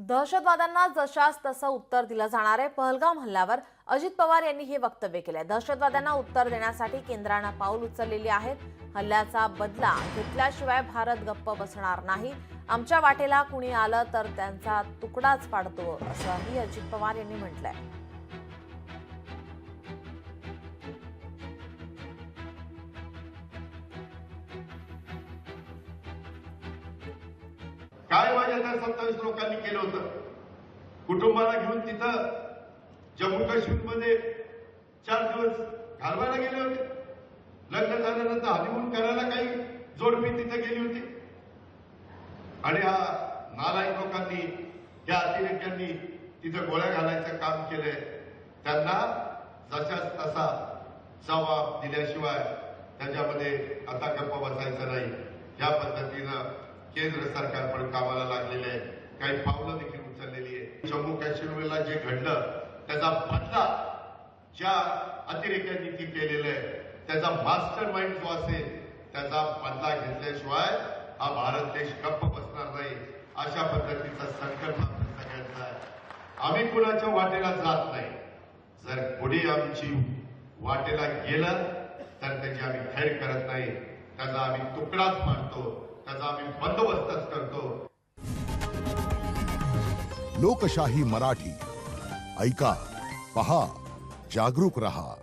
दहशतवाद्यांना जशास तसं उत्तर दिलं जाणार आहे। पहलगाम हल्ल्यावर अजित पवार यांनी हे वक्तव्य केले। दहशतवाद्यांना उत्तर देण्यासाठी केंद्राने पाऊल उचललेली आहेत। हल्ल्याचा बदला घेतल्याशिवाय भारत गप्प बसणार नाही। आमच्या वाटेला कुणी आलं तर त्यांचा तुकडाच पाडतो, असंही अजित पवार यांनी म्हटलंय। काय माझ्या त्या 27 लोकांनी केलं होतं? कुटुंबाला घेऊन तिथं जम्मू काश्मीरमध्ये 4 दिवस घालवायला गेले होते। लग्न झाल्यानंतर हनीमून करायला काही जोडपी तिथे गेली होती आणि हा नालायक लोकांनी, या अतिरेक्यांनी तिथे गोळ्या घालायचं काम केलंय। त्यांना जशाच तसा जबाब दिल्याशिवाय त्याच्यामध्ये आता गप्प बसायचं नाही। या पद्धतीनं केंद्र सरकार पण कामाला लागलेले आहे, काही पावलं देखील उचललेली आहे। जम्मू काश्मीरला जे घडलं त्याचा बदला ज्या अतिरेक्यांनी ती केलेला आहे, त्याचा मास्टर माइंड जो असेल त्याचा बदला घेतल्याशिवाय हा भारत देश गप्प बसणार नाही। अशा पद्धतीचा संकल्प आपल्या सगळ्यांचा आहे। आम्ही कुणाच्या वाटेला जात नाही। जर कोणी आमची वाटेला गेलं तर त्याची आम्ही खैर करत नाही, त्याचा आम्ही तुकडाच पाडतो, त्याचा आम्ही बंदोबस्तच करतो। लोकशाही मराठी ऐका, पहा, जागरूक रहा।